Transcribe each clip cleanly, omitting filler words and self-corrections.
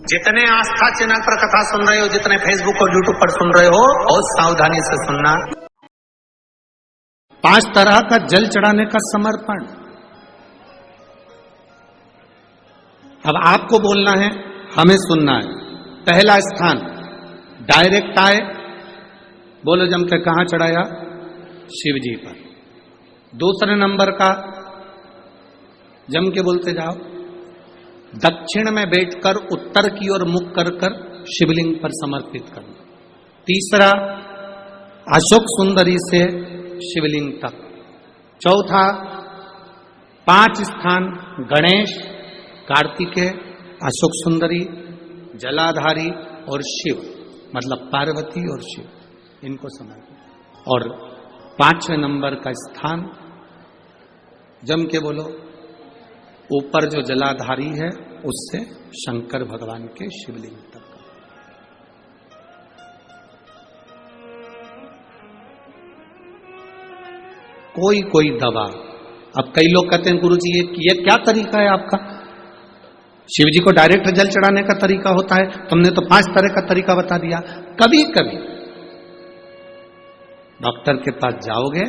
जितने आस्था चैनल पर कथा सुन रहे हो, जितने फेसबुक और यूट्यूब पर सुन रहे हो, बहुत सावधानी से सुनना। 5 तरह का जल चढ़ाने का समर्पण। अब आपको बोलना है, हमें सुनना है। पहला स्थान डायरेक्ट आए, बोलो जम के कहां चढ़ाया? शिव जी पर। दूसरे नंबर का जम के बोलते जाओ, दक्षिण में बैठकर उत्तर की ओर मुख कर कर शिवलिंग पर समर्पित करना। तीसरा अशोक सुंदरी से शिवलिंग तक। चौथा 5 स्थान गणेश, कार्तिकेय, अशोक सुंदरी, जलाधारी और शिव, मतलब पार्वती और शिव, इनको समर्पित। और 5वें नंबर का स्थान जम के बोलो, ऊपर जो जलाधारी है उससे शंकर भगवान के शिवलिंग तक। कोई कोई दवा। अब कई लोग कहते हैं गुरुजी ये क्या तरीका है आपका? शिव जी को डायरेक्ट जल चढ़ाने का तरीका होता है, तुमने तो 5 तरह का तरीका बता दिया। कभी कभी डॉक्टर के पास जाओगे,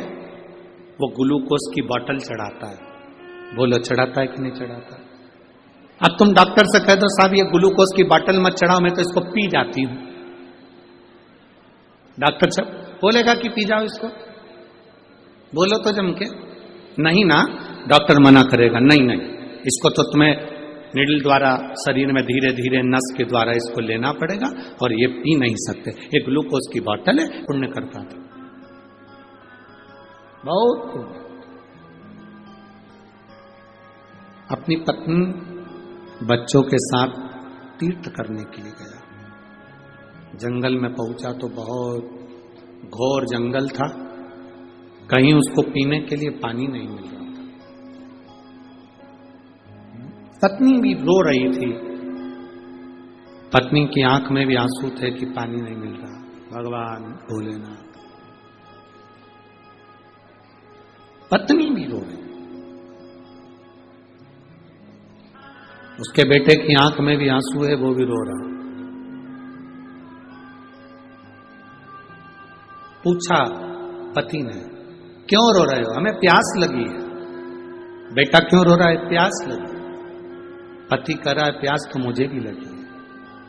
वो ग्लूकोज की बोतल चढ़ाता है, बोलो चढ़ाता है कि नहीं चढ़ाता? अब तुम डॉक्टर से कह दो साहब ये ग्लूकोज की बोतल मत चढ़ाओ, मैं तो इसको पी जाती हूं। डॉक्टर साहब बोलेगा कि पी जाओ इसको? बोलो तो जम के नहीं ना, डॉक्टर मना करेगा, नहीं नहीं, इसको तो तुम्हें निडल द्वारा शरीर में धीरे धीरे नस के द्वारा इसको लेना पड़ेगा और ये पी नहीं सकते, ये ग्लूकोज की बोतल है, पुण्य करता था। बहुत अपनी पत्नी बच्चों के साथ तीर्थ करने के लिए गया। जंगल में पहुंचा तो बहुत घोर जंगल था, कहीं उसको पीने के लिए पानी नहीं मिल रहा था। पत्नी भी रो रही थी, पत्नी की आंख में भी आंसू थे कि पानी नहीं मिल रहा। भगवान भोलेनाथ, पत्नी भी रो रही, उसके बेटे की आंख में भी आंसू है, वो भी रो रहा। पूछा पति ने, क्यों रो रहे हो? हमें प्यास लगी है। बेटा क्यों रो रहा है? प्यास लगी। पति कह रहा है प्यास तो मुझे भी लगी है,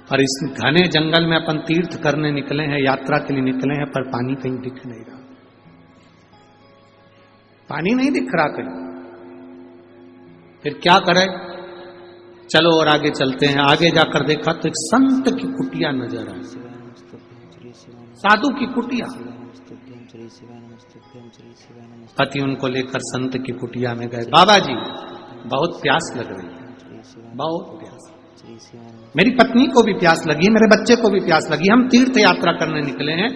और इस घने जंगल में अपन तीर्थ करने निकले हैं, यात्रा के लिए निकले हैं, पर पानी कहीं दिख नहीं रहा, पानी नहीं दिख रहा कहीं। फिर क्या करें? चलो और आगे चलते हैं। आगे जाकर देखा तो एक संत की कुटिया नजर आई, साधु की कुटिया। पति उनको लेकर संत की कुटिया में गए। बाबा जी बहुत प्यास लग रही है, बहुत प्यास, मेरी पत्नी को भी प्यास लगी, मेरे बच्चे को भी प्यास लगी, हम तीर्थ यात्रा करने निकले हैं,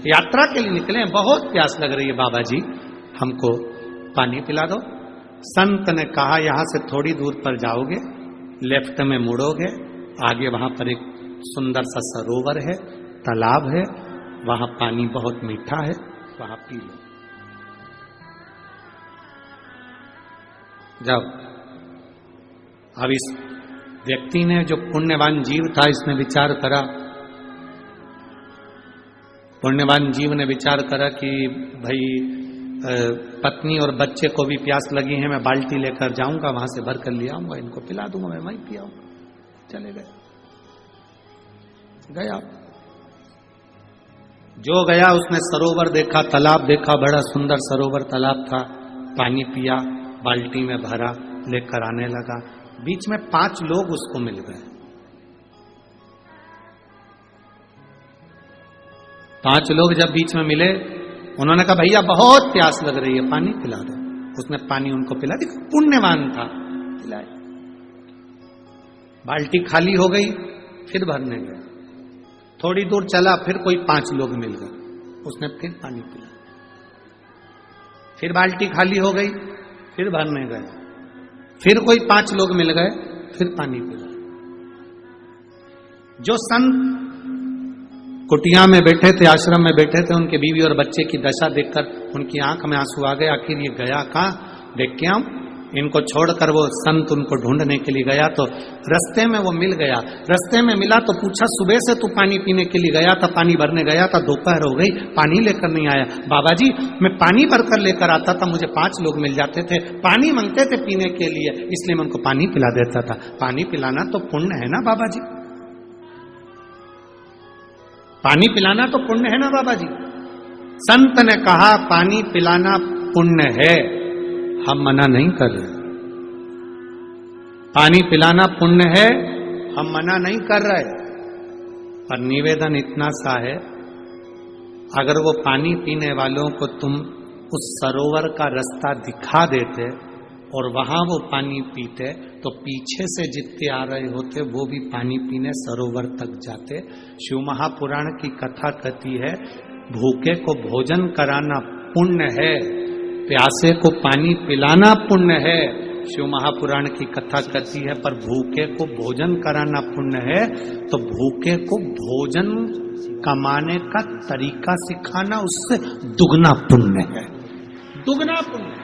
यात्रा के लिए निकले हैं, बहुत प्यास लग रही है, बाबा जी हमको पानी पिला दो। संत ने कहा यहां से थोड़ी दूर पर जाओगे, लेफ्ट में मुड़ोगे, आगे वहां पर एक सुंदर सा सरोवर है, तालाब है, वहां पानी बहुत मीठा है, वहां पी लो, जाओ। अब इस व्यक्ति ने, जो पुण्यवान जीव था, इसने विचार करा, पुण्यवान जीव ने विचार करा कि भाई पत्नी और बच्चे को भी प्यास लगी है, मैं बाल्टी लेकर जाऊंगा, वहां से भर कर ले आऊंगा, इनको पिला दूंगा, मैं वहीं पियाऊंगा। चले गए, गया, जो गया उसने सरोवर देखा, तालाब देखा, बड़ा सुंदर सरोवर तालाब था, पानी पिया, बाल्टी में भरा, लेकर आने लगा। बीच में 5 लोग उसको मिल गए। 5 लोग जब बीच में मिले, उन्होंने कहा भैया बहुत प्यास लग रही है, पानी पिला दो। उसने पानी उनको पिला दिया, पुण्यवान था, पिलाया। बाल्टी खाली हो गई, फिर भरने गया, थोड़ी दूर चला, फिर कोई 5 लोग मिल गए, उसने फिर पानी पिला, फिर बाल्टी खाली हो गई, फिर भरने गए, फिर कोई 5 लोग मिल गए, फिर पानी पिला। जो संत कुटिया में बैठे थे, आश्रम में बैठे थे, उनके बीवी और बच्चे की दशा देखकर उनकी आंख में आंसू आ गए। आखिर ये गया कहां? देख के आऊं, इनको छोड़कर वो संत उनको ढूंढने के लिए गया तो रास्ते में वो मिल गया। रास्ते में मिला तो पूछा, सुबह से तू पानी पीने के लिए गया था, पानी भरने गया था, दोपहर हो गई, पानी लेकर नहीं आया। बाबा जी मैं पानी भरकर लेकर आता था, मुझे 5 लोग मिल जाते थे, पानी मांगते थे पीने के लिए, इसलिए मैं उनको पानी पिला देता था। पानी पिलाना तो पुण्य है ना बाबा जी, पानी पिलाना तो पुण्य है ना बाबा जी। संत ने कहा पानी पिलाना पुण्य है, हम मना नहीं कर रहे। पानी पिलाना पुण्य है, हम मना नहीं कर रहे, पर निवेदन इतना सा है, अगर वो पानी पीने वालों को तुम उस सरोवर का रास्ता दिखा देते और वहां वो पानी पीते तो पीछे से जितने आ रहे होते वो भी पानी पीने सरोवर तक जाते। शिव महापुराण की कथा कहती है, भूखे को भोजन कराना पुण्य है, प्यासे को पानी पिलाना पुण्य है। शिव महापुराण की कथा कहती है, पर भूखे को भोजन कराना पुण्य है, तो भूखे को भोजन कमाने का तरीका सिखाना उससे दुगना पुण्य है, दुगना पुण्य है।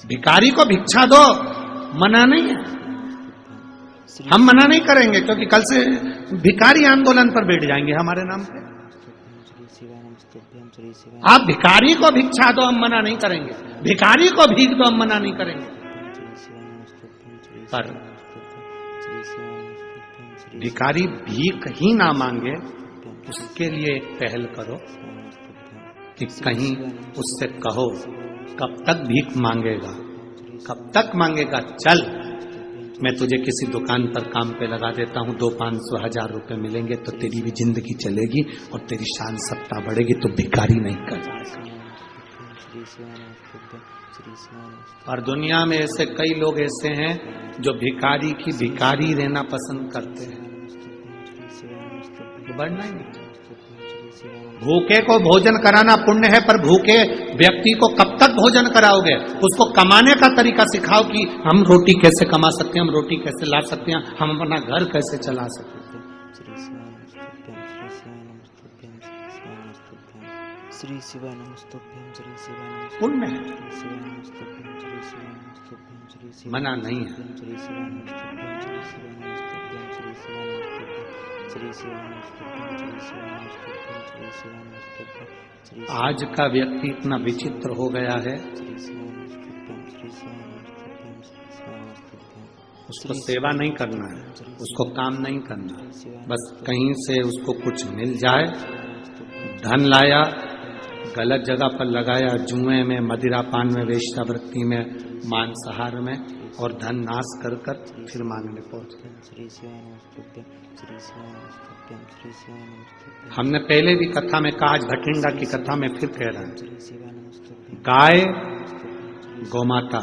भिखारी को भिक्षा दो, मना नहीं है, हम मना नहीं करेंगे, क्योंकि कल से भिखारी आंदोलन पर बैठ जाएंगे हमारे नाम पे। आप भिखारी को भिक्षा दो, हम मना नहीं करेंगे, भिखारी को भीख दो, हम मना नहीं करेंगे, पर भिखारी भीख ही ना मांगे उसके लिए एक पहल करो कि कहीं उससे कहो, कब तक भीख मांगेगा, कब तक मांगेगा, चल मैं तुझे किसी दुकान पर काम पे लगा देता हूं, 200-500 1000 रुपए मिलेंगे तो तेरी भी जिंदगी चलेगी और तेरी शान सत्ता बढ़ेगी, तो भिखारी नहीं कर जाएगा। और दुनिया में ऐसे कई लोग ऐसे हैं जो भिखारी की भिखारी रहना पसंद करते हैं, तो बढ़ना ही नहीं। भूखे को भोजन कराना पुण्य है, पर भूखे व्यक्ति को कब तक भोजन कराओगे, उसको कमाने का तरीका सिखाओ कि हम रोटी कैसे कमा सकते हैं, हम रोटी कैसे ला सकते हैं, हम अपना घर कैसे चला सकते हैं। पुण्य है, मना नहीं है। आज का व्यक्ति इतना विचित्र हो गया है, उसको सेवा नहीं करना है, उसको काम नहीं करना, बस कहीं से उसको कुछ मिल जाए, धन लाया, गलत जगह पर लगाया, जुए में, मदिरा पान में, वेश्यावृत्ति में, मांसाहार में, और धन नाश कर कर फिर मांगने पहुंच गए। हमने पहले भी कथा में कहा, आज भटिंडा की कथा में फिर कह रहा हूं, गाय गौमाता,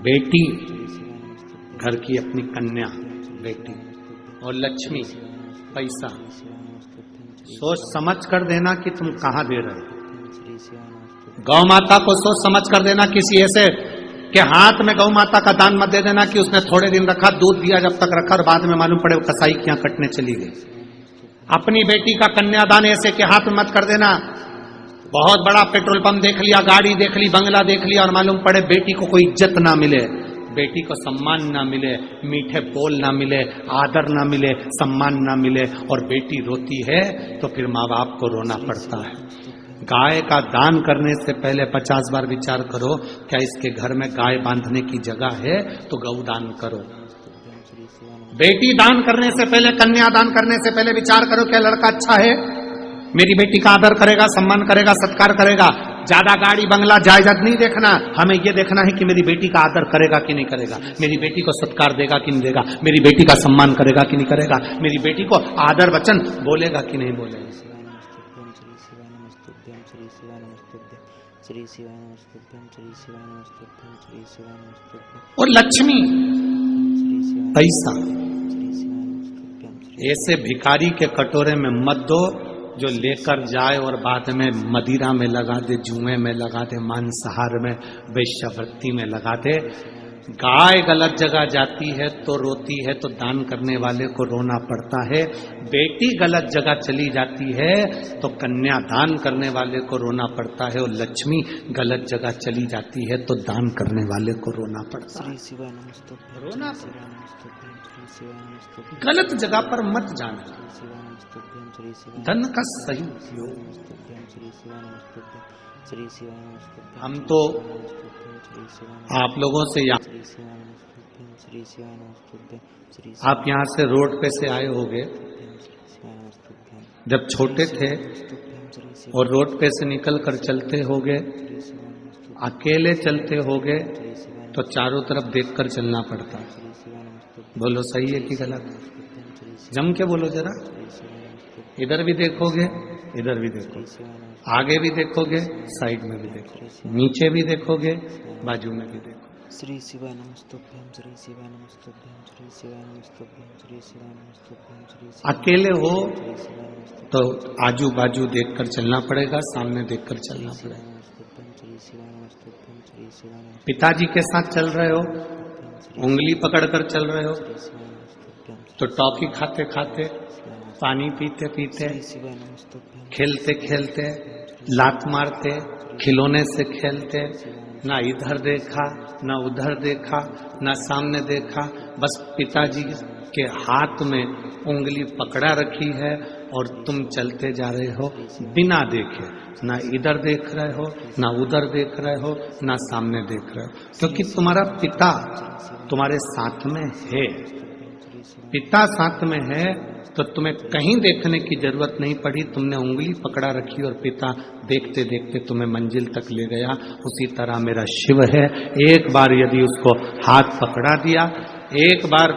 बेटी घर की अपनी कन्या बेटी, और लक्ष्मी पैसा, सोच समझ कर देना कि तुम कहां दे रहे हो। गौ माता को सोच समझ कर देना, किसी ऐसे के हाथ में गौ माता का दान मत दे देना कि उसने थोड़े दिन रखा, दूध दिया जब तक रखा, और बाद में मालूम पड़े वो कसाई की कटने चली गई। अपनी बेटी का कन्यादान ऐसे के हाथ में मत कर देना। बहुत बड़ा पेट्रोल पंप देख लिया, गाड़ी देख ली, बंगला देख लिया, और मालूम पड़े बेटी को कोई इज्जत ना मिले, बेटी को सम्मान ना मिले, मीठे बोल ना मिले, आदर ना मिले, सम्मान ना मिले, और बेटी रोती है तो फिर माँ बाप को रोना पड़ता है। गाय का दान करने से पहले 50 बार विचार करो, क्या इसके घर में गाय बांधने की जगह है, तो गौ दान करो। बेटी दान करने से पहले, कन्या दान करने से पहले विचार करो, क्या लड़का अच्छा है, मेरी बेटी का आदर करेगा, सम्मान करेगा, सत्कार करेगा। ज्यादा गाड़ी बंगला जायदाद नहीं देखना, हमें यह देखना है कि मेरी बेटी का आदर करेगा कि नहीं करेगा, मेरी बेटी को सत्कार देगा कि नहीं देगा, मेरी बेटी का सम्मान करेगा कि नहीं करेगा, मेरी बेटी को आदर वचन बोलेगा कि नहीं बोलेगा। और लक्ष्मी पैसा, ऐसे भिखारी के कटोरे में मत दो जो लेकर जाए और बाद में मदिरा में लगा दे, जुए में लगा दे, मांसाहार में, वेश्यावृत्ति में लगा दे। गाय गलत जगह जाती है तो रोती है तो दान करने वाले को रोना पड़ता है, बेटी गलत जगह चली जाती है तो कन्या दान करने वाले को रोना पड़ता है, और लक्ष्मी गलत जगह चली जाती है तो दान करने वाले को रोना पड़ता है। रोना गलत जगह पर मत जाना, धन का सही उपयोग। हम तो आप लोगों से आप यहाँ से रोड पे से आए होंगे, जब छोटे थे और रोड पे से निकल कर चलते होगे, अकेले चलते होगे तो चारों तरफ देखकर चलना पड़ता है। बोलो सही है कि गलत? जम के बोलो जरा। इधर भी देखोगे, इधर भी देखोगे, आगे भी देखोगे, साइड में भी देखोगे, नीचे भी देखोगे, बाजू में भी देखोगे। श्री शिवाय नमस्तुभ्यं, श्री शिवाय नमस्तुभ्यं, श्री शिवाय नमस्तुभ्यं, श्री शिवाय नमस्तुभ्यं, श्री शिवाय। अकेले हो तो आजू बाजू देखकर चलना पड़ेगा, सामने देखकर चलना पड़ेगा। पिताजी के साथ चल रहे हो, उंगली पकड़कर चल रहे हो तो टॉफी खाते खाते, पानी पीते पीते, खेलते खेलते, लात मारते, खिलौने से खेलते, ना इधर देखा ना उधर देखा ना सामने देखा, बस पिताजी के हाथ में उंगली पकड़ा रखी है और तुम चलते जा रहे हो बिना देखे, ना इधर देख रहे हो ना उधर देख रहे हो ना सामने देख रहे हो, क्योंकि तुम्हारा पिता तुम्हारे साथ में है। पिता साथ में है तो तुम्हें कहीं देखने की जरूरत नहीं पड़ी, तुमने उंगली पकड़ा रखी और पिता देखते देखते तुम्हें मंजिल तक ले गया। उसी तरह मेरा शिव है, एक बार यदि उसको हाथ पकड़ा दिया, एक बार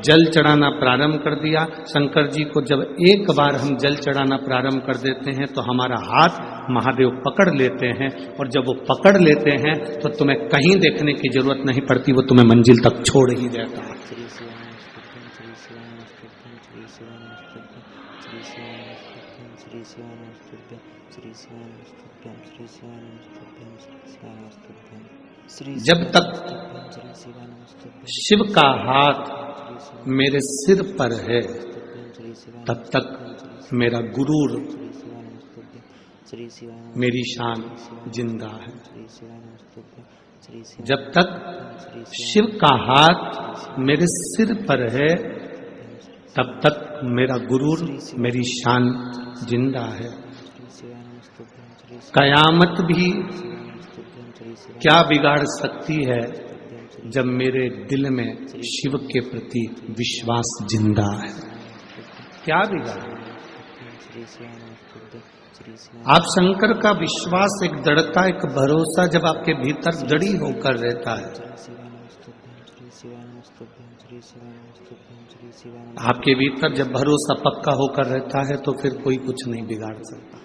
जल चढ़ाना प्रारंभ कर दिया, शंकर जी को जब एक बार हम जल चढ़ाना प्रारंभ कर देते हैं तो हमारा हाथ महादेव पकड़ लेते हैं, और जब वो पकड़ लेते हैं तो तुम्हें कहीं देखने की जरूरत नहीं पड़ती, वो तुम्हें मंजिल तक छोड़ ही देता है। जब तक शिव का हाथ मेरे सिर पर है तब तक मेरा गुरूर, मेरी शान जिंदा है। जब तक शिव का हाथ मेरे सिर पर है तब तक मेरा गुरूर, मेरी शान जिंदा है। कयामत भी क्या बिगाड़ सकती है जब मेरे दिल में शिव के प्रति विश्वास जिंदा है? क्या बिगाड़? आप शंकर का विश्वास, एक दृढ़ता, एक भरोसा जब आपके भीतर दृढ़ होकर रहता है, आपके भीतर जब भरोसा पक्का होकर रहता है तो फिर कोई कुछ नहीं बिगाड़ सकता।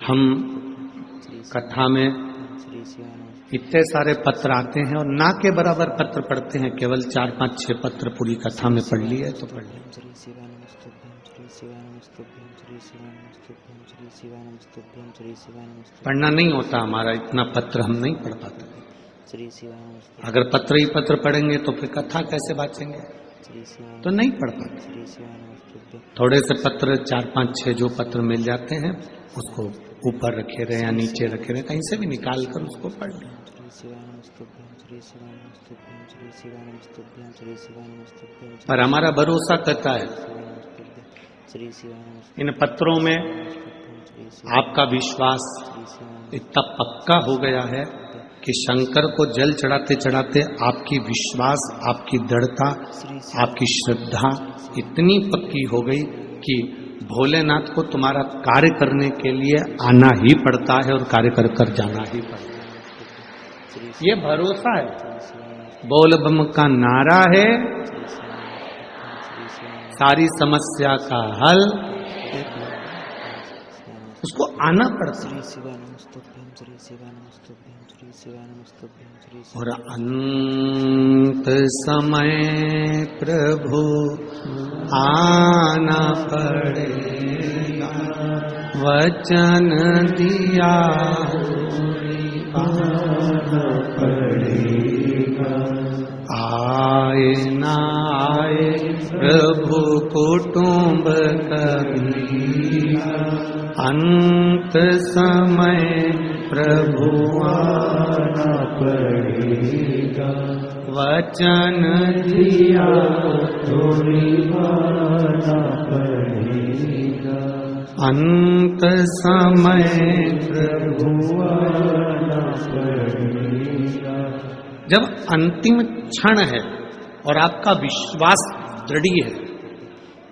हम कथा में इतने सारे पत्र आते हैं और ना के बराबर पत्र पढ़ते हैं, केवल 4, 5, 6 पत्र पूरी कथा में पढ़ लिए तो पढ़ लिए। पढ़ना नहीं होता हमारा, इतना पत्र हम नहीं पढ़ पाते। अगर पत्र ही पत्र पढ़ेंगे तो फिर कथा कैसे बाँचेंगे? तो नहीं पढ़ पाते। थोड़े से पत्र 4, 5, 6 जो पत्र मिल जाते हैं उसको ऊपर रखे रहे या नीचे रखे रहे, कहीं से भी निकाल कर उसको पढ़ लें। पर हमारा भरोसा कहता है इन पत्रों में आपका विश्वास इतना पक्का हो गया है कि शंकर को जल चढ़ाते चढ़ाते आपकी विश्वास, आपकी दृढ़ता, आपकी श्रद्धा इतनी पक्की हो गई कि भोलेनाथ को तुम्हारा कार्य करने के लिए आना ही पड़ता है और कार्य कर कर जाना ही पड़ता है। ये भरोसा है। बोल बम का नारा है, सारी समस्या का हल, उसको आना पड़ता है। और अंत समय प्रभु आना पड़ेगा, वचन दिया आए ना आए प्रभु कुटुंब कबीरा, अंत समय प्रभु आना पड़ेगा, वचन दिया तो निभाना पड़ेगा, अंत समय प्रभु आना पड़ेगा। जब अंतिम क्षण है और आपका विश्वास दृढ़ है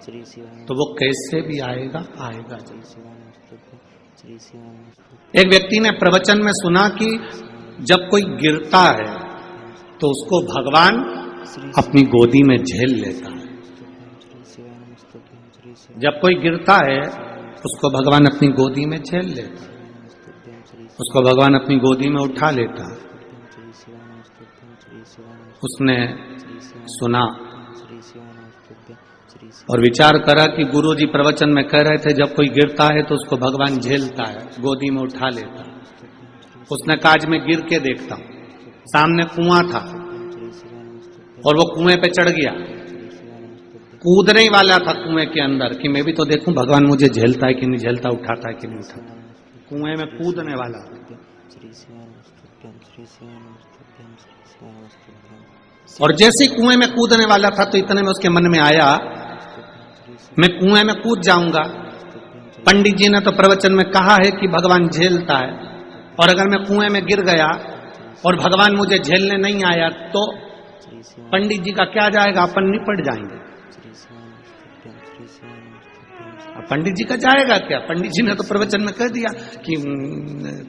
श्री शिवाय तो वो कैसे भी आएगा आएगा। श्री शिवानस्तुभ्यं श्री शिवानस्तुभ्यं एक व्यक्ति ने प्रवचन में सुना कि जब कोई गिरता है तो उसको भगवान अपनी गोदी में झेल लेता है। श्री शिवानस्तुभ्यं श्री जब कोई गिरता है उसको भगवान अपनी गोदी में झेल लेता है, शिवानस्तुभ्यं श्री उसको भगवान अपनी गोदी में उठा लेता है। श्री शिवानस्तुभ्यं श्री शिवानस्तुभ्यं उसने सुना श्री शिवानस्तुभ्यं श्री और विचार करा कि गुरु जी प्रवचन में कह रहे थे जब कोई गिरता है तो उसको भगवान झेलता है, गोदी में उठा लेता है। उसने कहा आज मैं गिर के देखता हूं। सामने कुआं था और वो कुएं पे चढ़ गया, कूदने ही वाला था कुएं के अंदर कि मैं भी तो देखूं भगवान मुझे झेलता है कि नहीं झेलता, उठाता है कि नहीं उठाता। कुएं में कूदने वाला था। श्री शिवानस्तुभ्यं श्री शिवानस्तुभ्यं श्री शिवानस्तुभ्यं और जैसे ही कुएं में कूदने वाला था तो इतने में उसके मन में आया मैं कुएं में कूद जाऊंगा। पंडित जी ने तो प्रवचन में कहा है कि भगवान झेलता है, और अगर मैं कुएं में गिर गया और भगवान मुझे झेलने नहीं आया तो पंडित जी का क्या जाएगा, अपन निपट जाएंगे। श्री शिवानस्तुभ्यं श्री शिवानस्तुभ्यं अब पंडित जी का जाएगा क्या? पंडित जी ने तो प्रवचन में कह दिया कि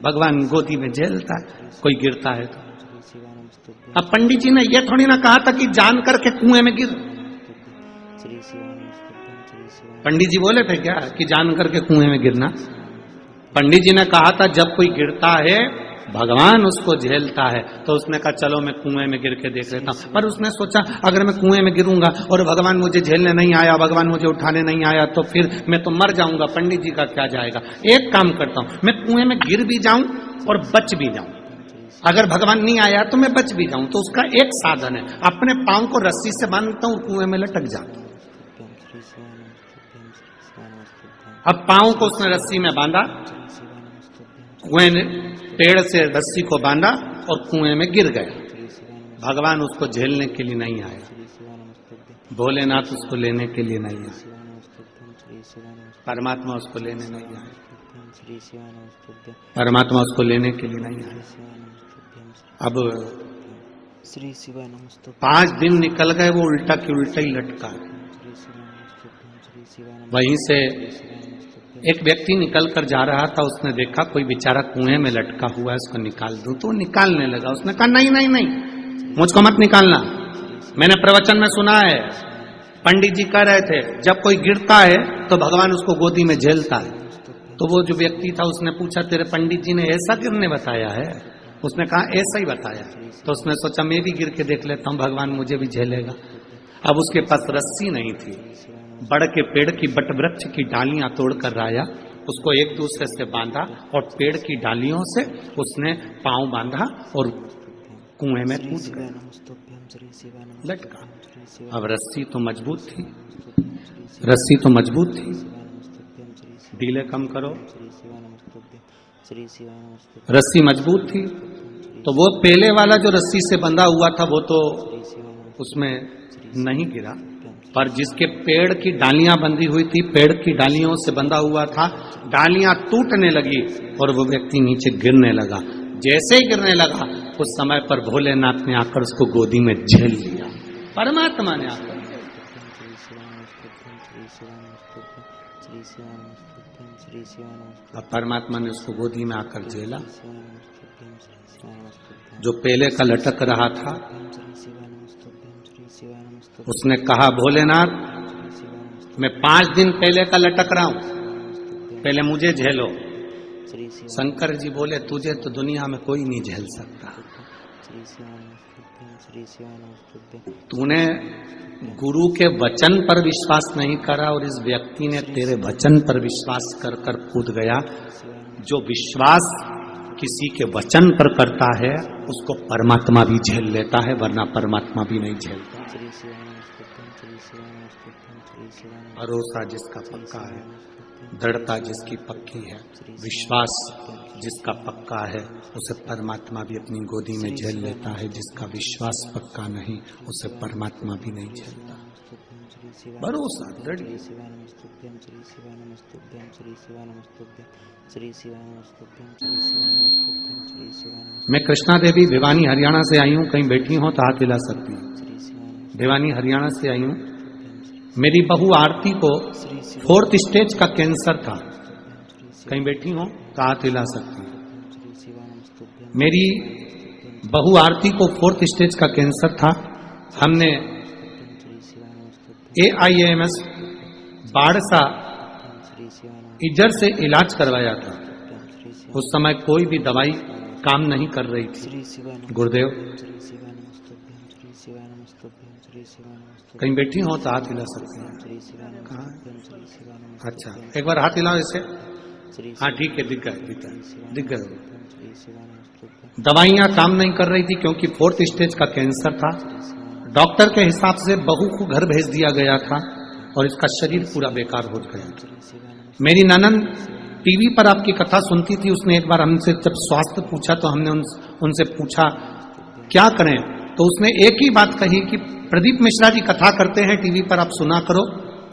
भगवान गोदी में झेलता है कोई गिरता है तो। श्री शिवानस्तुभ्यं अब पंडित जी ने यह थोड़ी ना कहा था कि जान करके कुएं में गिर। श्री शिवानस्तुभ्यं श्री शिवान पंडित जी बोले थे क्या कि जान करके कुएं में गिरना? पंडित जी ने कहा था जब कोई गिरता है भगवान उसको झेलता है, तो उसने कहा चलो मैं कुएं में गिर के देख लेता हूं। पर उसने सोचा अगर मैं कुएं में गिरूंगा और भगवान मुझे झेलने नहीं आया, भगवान मुझे उठाने नहीं आया तो फिर मैं तो मर जाऊंगा, पंडित जी का क्या जाएगा। एक काम करता हूं, मैं कुएं में गिर भी जाऊं और बच भी जाऊं। अगर भगवान नहीं आया तो मैं बच भी जाऊं। तो उसका एक साधन है, अपने पांव को रस्सी से बांधता हूं, कुएं में लटक जाता हूं। श्री शिवानस्तुभ्यं श्री शिवानस्तुभ्यं अब पांव को उसने रस्सी में बांधा, श्री शिवानस्तुभ्यं कुएं ने पेड़ से रस्सी को बांधा और कुएं में गिर गया। श्री शिवानस्तुभ्यं भगवान उसको झेलने के लिए नहीं आया, श्री शिवानस्तुभ्यं भोलेनाथ उसको लेने के लिए नहीं आया, शिवानस्तुभ्यं श्री शिवानस्तुभ्यं परमात्मा उसको लेने नहीं आया, श्री शिवानस्तुभ्यं परमात्मा उसको लेने के लिए नहीं आया। शिवानस्तुभ्यं अब श्री शिवानस्तुभ्यं 5 दिन निकल गए, वो उल्टा की उल्टा ही लटका। श्री शिवानस्तुभ्यं श्री शिवानस्तुभ्यं वहीं से एक व्यक्ति निकल कर जा रहा था, उसने देखा कोई बेचारा कुएं में लटका हुआ है, उसको निकाल दूं, तो निकालने लगा। उसने कहा नहीं नहीं नहीं, मुझको मत निकालना, मैंने प्रवचन में सुना है, पंडित जी कह रहे थे जब कोई गिरता है तो भगवान उसको गोदी में झेलता है। तो वो जो व्यक्ति था उसने पूछा तेरे पंडित जी ने ऐसा गिरने बताया है? उसने कहा ऐसा ही बताया। तो उसने सोचा मैं भी गिर के देख लेता हूं, भगवान मुझे भी झेलेगा। अब उसके पास रस्सी नहीं थी, बड़ के पेड़ की बट वृक्ष की डालियां तोड़कर लाया, उसको एक दूसरे से बांधा और पेड़ की डालियों से उसने पांव बांधा और कुएं में कूद गया, लटका। अब रस्सी तो मजबूत थी, रस्सी तो मजबूत थी, ढीले कम करो, रस्सी मजबूत थी। तो वो पहले वाला जो रस्सी से बंधा हुआ था वो तो उसमें नहीं गिरा, पर जिसके पेड़ की डालियां बंधी हुई थी, पेड़ की डालियों से बंधा हुआ था, डालियां टूटने लगी और वो व्यक्ति नीचे गिरने लगा। जैसे ही गिरने लगा उस समय पर भोलेनाथ ने आकर उसको गोदी में झेल लिया, परमात्मा ने आकर। अब परमात्मा ने उसको गोदी में आकर झेला। जो पहले का लटक रहा था उसने कहा भोलेनाथ मैं 5 दिन पहले का लटक रहा हूं, पहले मुझे झेलो। शंकर जी बोले तुझे तो दुनिया में कोई नहीं झेल सकता, तूने गुरु के वचन पर विश्वास नहीं करा और इस व्यक्ति ने तेरे वचन पर विश्वास कर कर कूद गया। जो विश्वास किसी के वचन पर करता है उसको परमात्मा भी झेल लेता है, वरना परमात्मा भी नहीं झेलता। श्री शिवाय नमस्तुभ्यं श्री शिवाय नमस्तुभ्यं श्री शिवाय नमस्तुभ्यं भरोसा जिसका पक्का है, दृढ़ता जिसकी पक्की है, विश्वास जिसका पक्का है, उसे परमात्मा भी अपनी गोदी में झेल लेता है। जिसका विश्वास पक्का नहीं उसे परमात्मा भी नहीं झेलता। भरोसा दृढ़। श्री शिवाय नमस्तुभ्यं श्री शिवाय नमस्तुभ्यं श्री शिवाय नमस्तुभ्यं श्री शिवाय नमस्तुभ्यं श्री शिवाय नमस्तुभ्यं श्री शिवाय मैं कृष्णा देवी भिवानी हरियाणा से आई हूँ, कहीं बैठी हो तो हाथ हिला सकती हूँ। श्री शिवाय भिवानी हरियाणा से आई हूँ। मेरी बहू आरती को 4th स्टेज का कैंसर था, कहीं बैठी हो तो हाथ हिला सकती हूँ। श्री शिवाय नमस्तुभ्यं मेरी बहू आरती को 4th स्टेज का कैंसर था। हमने श्री शिवाय नमस्तुभ्यं AIMS बाड़सा श्री शिवाय इधर से इलाज करवाया था। नमस्तुभ्यं श्री शिवाय उस समय कोई भी दवाई काम नहीं कर रही थी। श्री शिवाय गुरुदेव श्री शिवाय नमस्तुभ्यं श्री शिवाय नमस्तुभ्यं श्री शिवाय नमस्तुभ्यं कहीं बैठी हो तो हाथ हिला सकते हैं। श्री शिवाय नमस्तुभ्यं श्री शिवाय नमस्तुभ्यं अच्छा एक बार हाथ हिलाओ ऐसे। श्री हाँ ठीक है, दिख गए दिख गए। श्री शिवाय नमस्तुभ्यं दवाइयां काम नहीं कर रही थी क्योंकि 4th स्टेज का कैंसर था। डॉक्टर के हिसाब से बहू को घर भेज दिया गया था और इसका शरीर पूरा बेकार हो गया था। श्री शिवाय मेरी ननद टीवी पर आपकी कथा सुनती थी। उसने एक बार हमसे जब स्वास्थ्य पूछा तो हमने उनसे पूछा क्या करें, तो उसने एक ही बात कही कि प्रदीप मिश्रा जी कथा करते हैं टीवी पर, आप सुना करो।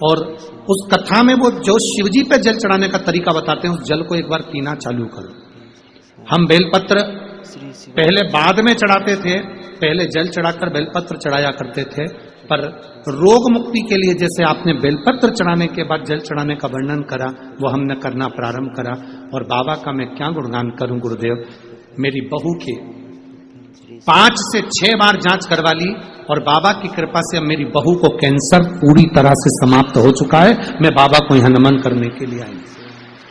और उस कथा में वो जो शिवजी पे जल चढ़ाने का तरीका बताते हैं, उस जल को एक बार पीना चालू करो। हम बेलपत्र श्री शिवाय पहले बाद में चढ़ाते थे, पहले जल चढ़ाकर बेलपत्र चढ़ाया करते थे। पर रोग मुक्ति के लिए जैसे आपने बेलपत्र चढ़ाने के बाद जल चढ़ाने का वर्णन करा, वो हमने करना प्रारंभ करा। और बाबा का मैं क्या गुणगान करूं गुरुदेव। मेरी बहू के 5 से 6 बार जांच करवा ली और बाबा की कृपा से अब मेरी बहू को कैंसर पूरी तरह से समाप्त हो चुका है। मैं बाबा को यहां नमन करने के लिए आई।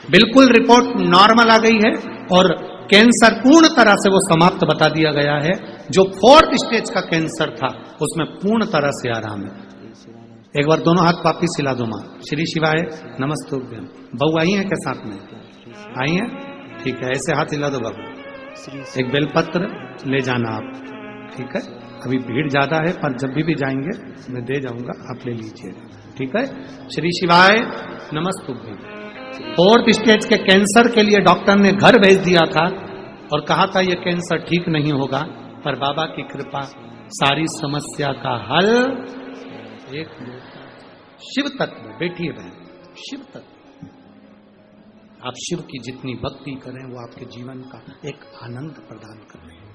बिल्कुल रिपोर्ट नॉर्मल आ गई है और कैंसर पूर्ण तरह से वो समाप्त बता दिया गया है। जो 4th स्टेज का कैंसर था उसमें पूर्ण तरह से आराम है। एक बार दोनों हाथ वापिस हिला दो मां। श्री शिवाय नमस्तुभ्यं। बहू आई है क्या साथ में? आई है, ठीक है, ऐसे हाथ हिला दो बाबू। एक बेलपत्र ले जाना आप, ठीक है। अभी भीड़ ज्यादा है पर जब भी जाएंगे मैं दे जाऊंगा, आप ले लीजिएगा, ठीक है। श्री शिवाय नमस्तुभ्यं। 4th स्टेज के कैंसर के लिए डॉक्टर ने घर भेज दिया था और कहा था यह कैंसर ठीक नहीं होगा, पर बाबा की कृपा सारी समस्या का हल एक शिव तत्व। बैठिए बहन, शिव तत्व। आप शिव की जितनी भक्ति करें वो आपके जीवन का एक आनंद प्रदान कर रहे हैं।